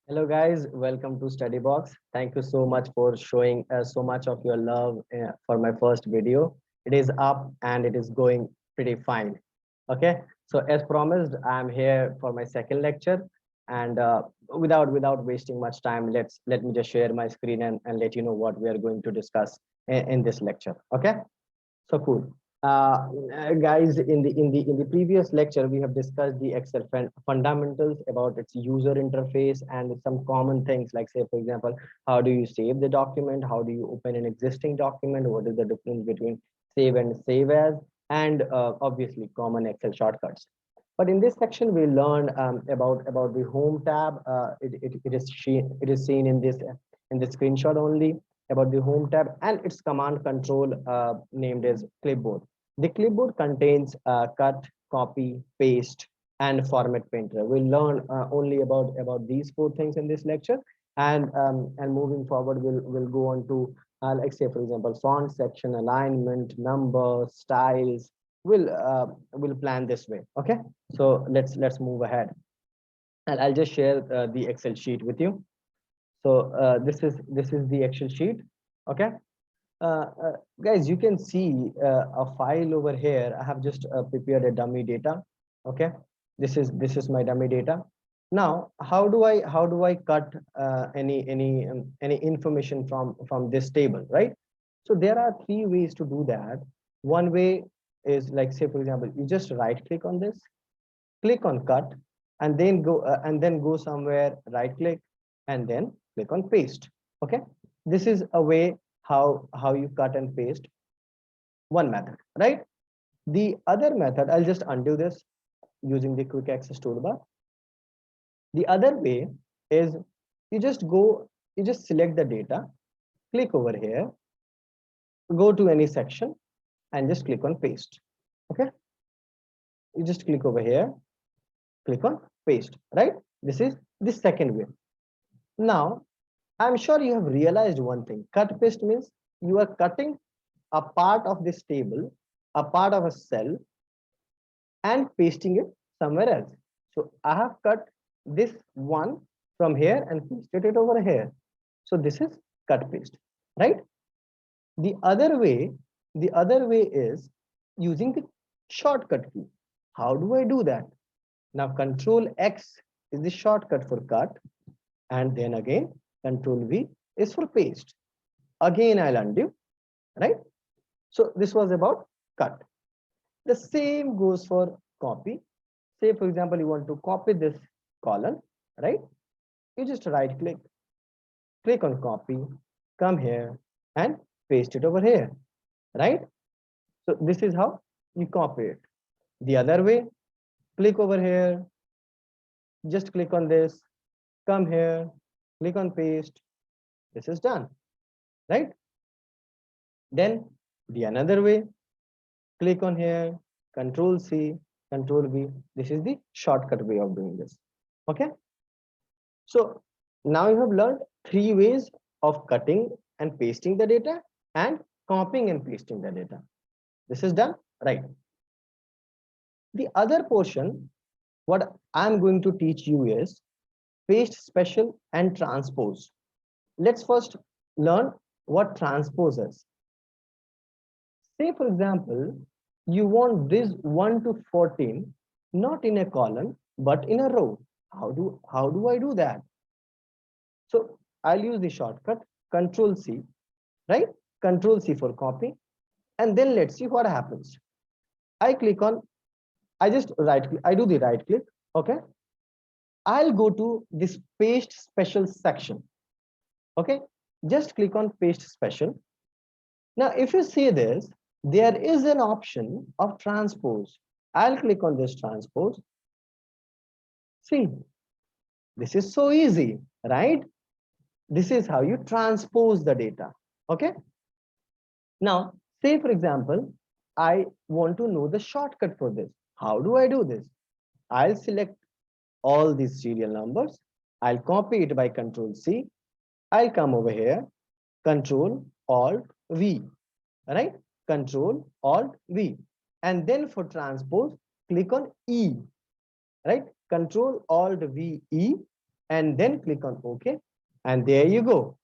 Hello guys, welcome to Study Box. Thank you so much for showing so much of your love for my first video. It is up and it is going pretty fine. Okay, so as promised, I'm here for my second lecture, and without wasting much time, let me just share my screen and let you know what we are going to discuss in this lecture. Okay. So cool. Guys, in the previous lecture, we have discussed the Excel fundamentals about its user interface and some common things like, say, for example, how do you save the document? How do you open an existing document? What is the difference between save and save as? And obviously, common Excel shortcuts. But in this section, we learn about the Home tab. It is seen in the screenshot only about the Home tab and its command control named as Clipboard. The clipboard contains cut, copy, paste, and format painter. We'll learn only about these four things in this lecture, and moving forward, we'll go on to like, say, for example, font section, alignment, number, styles. We'll plan this way. Okay, so let's move ahead, and I'll just share the Excel sheet with you. So this is the Excel sheet. Okay. Guys, you can see a file over here. I have just prepared a dummy data. Okay, this is my dummy data. Now, how do I cut any information from this table, right? So there are three ways to do that. One way is like, say, for example, you just right click on this, click on cut, and then go somewhere, right click, and then click on paste. Okay, this is a way how you cut and paste, one method, right? The other method, I'll just undo this using the quick access toolbar. The other way is you just select the data, click over here, go to any section, and just click on paste. Okay, you just click over here, click on paste, right? This is the second way. Now, I'm sure you have realized one thing. Cut paste means you are cutting a part of this table, a part of a cell, and pasting it somewhere else. So I have cut this one from here and pasted it over here. So this is cut paste, right? The other way is using the shortcut key. How do I do that? Now Ctrl+X is the shortcut for cut, and then again Ctrl+V is for paste. Again I'll undo, right? So this was about cut. The same goes for copy. Say, for example, you want to copy this column, right? You just right click, click on copy, come here and paste it over here, right? So this is how you copy it. The other way, click over here, just click on this, come here, click on paste. This is done, right? Then the another way, click on here, Ctrl+C, Ctrl+V. This is the shortcut way of doing this. Okay. So now you have learned three ways of cutting and pasting the data and copying and pasting the data. This is done, right? The other portion, what I'm going to teach you is paste special and transpose. Let's first learn what transpose is. Say, for example, you want this 1 to 14 not in a column but in a row. How do I do that? So I'll use the shortcut Ctrl+C, right? Ctrl+C for copy, and then let's see what happens. I click on, I just right click, I do the right click. Okay, I'll go to this paste special section. Okay, just click on paste special. Now if you see this, there is an option of transpose. I'll click on this transpose. See, this is so easy, right? This is how you transpose the data. Okay, now say, for example, I want to know the shortcut for this. How do I do this? I'll select all these serial numbers. I'll copy it by Ctrl+C. I'll come over here, Ctrl+Alt+V, right? Ctrl+Alt+V, and then for transpose, click on E, right? Ctrl+Alt+V, E, and then click on OK, and there you go.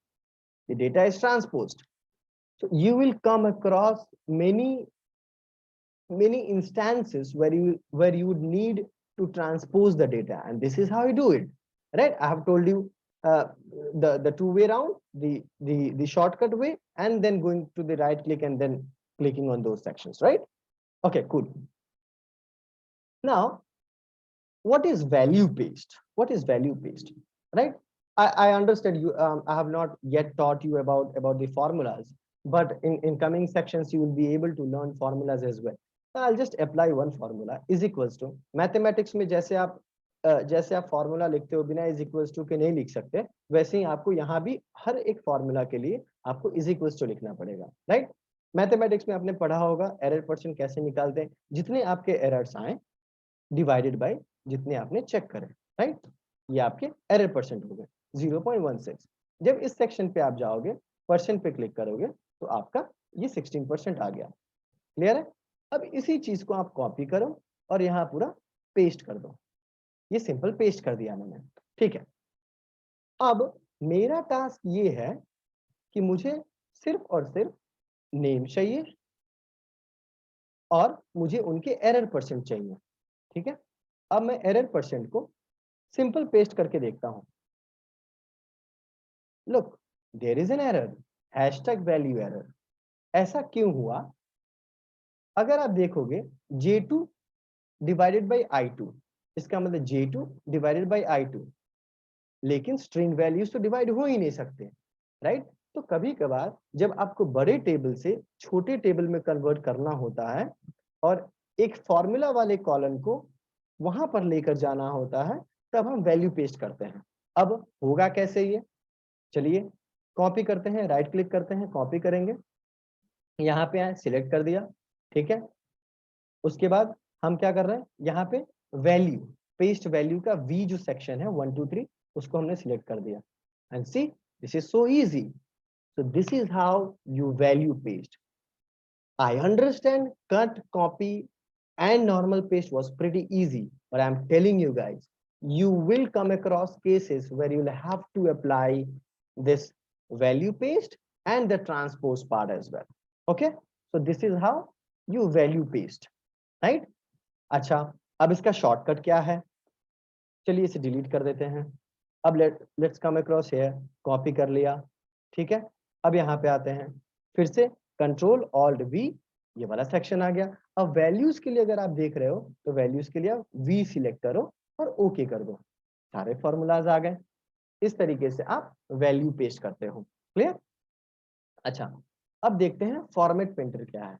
The data is transposed. So you will come across many instances where you would need to transpose the data, and this is how you do it, right? I have told you the two-way round, the shortcut way, and then going to the right click and then clicking on those sections, right? Okay, cool. Now, what is value paste? What is value paste, right? I understand you. I have not yet taught you about the formulas, but in coming sections you will be able to learn formulas as well. So I'll just apply one formula is equals to mathematics में जैसे आप formula लिखते हो बिना is equals to के नहीं लिख सकते, वैसे ही आपको यहाँ भी हर एक फॉर्मूला के लिए आपको इज इक्वल्स टू लिखना पड़ेगा, राइट? मैथमेटिक्स में आपने पढ़ा होगा एरर परसेंट कैसे निकालते हैं, जितने आपके एरर्स आए डिवाइडेड बाय जितने आपने चेक करे, राइट? ये आपके एरर परसेंट हो गए 0.16। जब इस सेक्शन पे आप जाओगे, परसेंट पे क्लिक करोगे तो आपका ये 16% आ गया। क्लियर है? अब इसी चीज को आप कॉपी करो और यहाँ पूरा पेस्ट कर दो। ये सिंपल पेस्ट कर दिया मैंने, ठीक है। अब मेरा टास्क ये है कि मुझे सिर्फ और सिर्फ नेम चाहिए और मुझे उनके एरर परसेंट चाहिए, ठीक है। अब मैं एरर परसेंट को सिंपल पेस्ट करके देखता हूं। Look, there is an error, hashtag value error. ऐसा क्यों हुआ? अगर आप देखोगे J2 डिवाइडेड बाई I2, इसका मतलब J2 डिवाइडेड बाई I2, लेकिन स्ट्रिंग वैल्यूज तो डिवाइड हो ही नहीं सकते, राइट? तो कभी कभार जब आपको बड़े टेबल से छोटे टेबल में कन्वर्ट करना होता है और एक फॉर्मूला वाले कॉलम को वहां पर लेकर जाना होता है, तब हम वैल्यू पेस्ट करते हैं। अब होगा कैसे ये? चलिए कॉपी करते हैं, राइट क्लिक करते हैं, कॉपी करेंगे, यहाँ पे आए, सिलेक्ट कर दिया, ठीक है। उसके बाद हम क्या कर रहे हैं, यहाँ पे वैल्यू, पेस्ट वैल्यू का V जो सेक्शन है 1 2 3, उसको हमने सिलेक्ट कर दिया। And see, this is so easy. So this is how you value paste. I understand cut, copy and normal paste was pretty easy, but I'm telling you guys, you will come across cases where you'll have to apply this value paste and the transpose part as well. Okay, so this is how you value paste, right? अच्छा, अब इसका shortcut क्या है? चलिए इसे delete कर देते हैं। अब let's come across here, copy कर लिया, ठीक है। अब यहाँ पे आते हैं, फिर से Ctrl+Alt+V, ये वाला सेक्शन आ गया। अब वैल्यूज के लिए अगर आप देख रहे हो तो वैल्यूज के लिए V सिलेक्ट करो और ओके कर दो, सारे फॉर्मूलाज आ गए। इस तरीके से आप वैल्यू पेस्ट करते हो। क्लियर? अच्छा, अब देखते हैं फॉर्मेट पेंटर क्या है।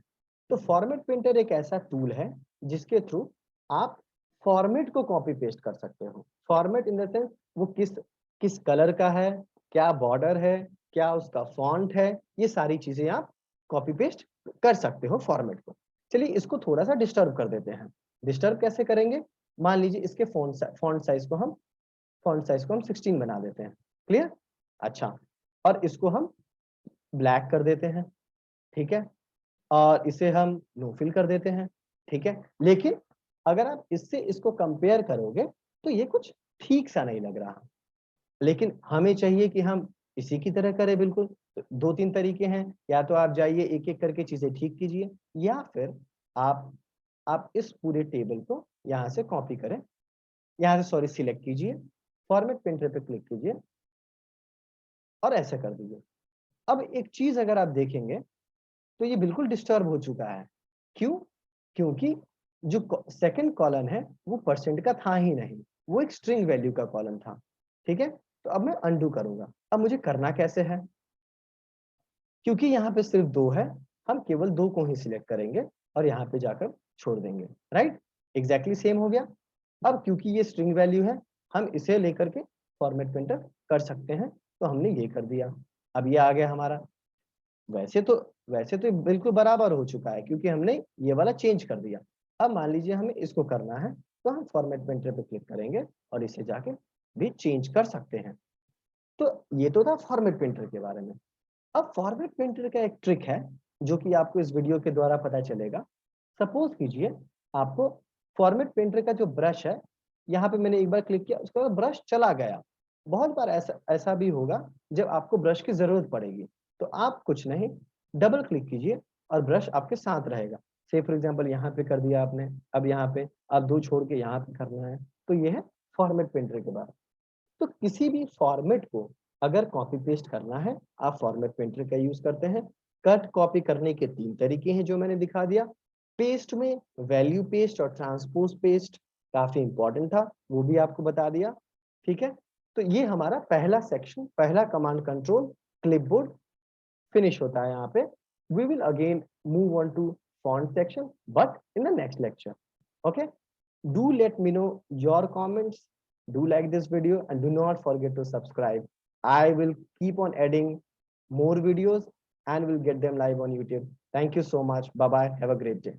तो फॉर्मेट पेंटर एक ऐसा टूल है जिसके थ्रू आप फॉर्मेट को कॉपी पेस्ट कर सकते हो। फॉर्मेट इन द सेंस वो किस कलर का है, क्या बॉर्डर है, क्या उसका फॉन्ट है, ये सारी चीजें आप कॉपी पेस्ट कर सकते हो फॉर्मेट को। चलिए इसको थोड़ा सा डिस्टर्ब कर देते हैं। डिस्टर्ब कैसे करेंगे? मान लीजिए इसके फॉन्ट साइज को हम 16 बना देते हैं। क्लियर? अच्छा, और इसको हम ब्लैक कर देते हैं, ठीक है, और इसे हम नो फिल कर देते हैं, ठीक है। लेकिन अगर आप इससे इसको कंपेयर करोगे तो ये कुछ ठीक सा नहीं लग रहा, लेकिन हमें चाहिए कि हम इसी की तरह करें बिल्कुल। तो 2-3 तरीके हैं, या तो आप जाइए एक एक करके चीजें ठीक कीजिए, या फिर आप इस पूरे टेबल को यहाँ से कॉपी करें, यहाँ से सॉरी सिलेक्ट कीजिए, फॉर्मेट पेंटर पे क्लिक कीजिए और ऐसा कर दीजिए। अब एक चीज अगर आप देखेंगे तो ये बिल्कुल डिस्टर्ब हो चुका है। क्यों? क्योंकि जो सेकंड कॉलम है वो परसेंट का था ही नहीं, वो एक स्ट्रिंग वैल्यू का कॉलम था, ठीक है। तो अब मैं अनडू करूंगा। अब मुझे करना कैसे है? क्योंकि यहाँ पे सिर्फ 2 है, हम केवल 2 को ही सिलेक्ट करेंगे और यहाँ पे जाकर छोड़ देंगे, राइट? एग्जैक्टली सेम हो गया। अब क्योंकि ये स्ट्रिंग वैल्यू है, हम इसे लेकर के फॉर्मेट पेंटर कर सकते हैं, तो हमने ये कर दिया। अब ये आ गया हमारा। वैसे तो बिल्कुल बराबर हो चुका है क्योंकि हमने ये वाला चेंज कर दिया। अब मान लीजिए हमें इसको करना है, तो हम फॉर्मेट पेंटर पे क्लिक करेंगे और इसे जाके भी चेंज कर सकते हैं। तो ये तो था फॉर्मेट पेंटर के बारे में। अब फॉर्मेट पेंटर का एक ट्रिक है जो कि आपको इस वीडियो के द्वारा पता चलेगा। सपोज कीजिए आपको फॉर्मेट पेंटर का जो ब्रश है, यहाँ पे मैंने एक बार क्लिक किया, उसका ब्रश चला गया, बहुत बार ऐसा भी होगा जब आपको ब्रश की जरूरत पड़ेगी, तो आप कुछ नहीं, डबल क्लिक कीजिए और ब्रश आपके साथ रहेगा। से फॉर एग्जांपल यहाँ पे कर दिया आपने, अब यहाँ पे आप दो छोड़ के यहाँ पे करना है, तो ये है फॉर्मेट पेंटर के बारे में। तो किसी भी फॉर्मेट को अगर कॉपी पेस्ट करना है, आप फॉर्मेट पेंटर का यूज करते हैं। कट कॉपी करने के 3 तरीके हैं जो मैंने दिखा दिया। पेस्ट में वैल्यू पेस्ट और ट्रांसपोज पेस्ट काफी इंपॉर्टेंट था, वो भी आपको बता दिया। ठीक है, तो ये हमारा पहला सेक्शन, पहला कमांड कंट्रोल क्लिपबोर्ड फिनिश होता है यहाँ पे। We will again move on to font section, but in the next lecture. Okay, do let me know your comments, do like this video, and do not forget to subscribe. I will keep on adding more videos and will get them live on YouTube. Thank you so much. Bye bye, have a great day.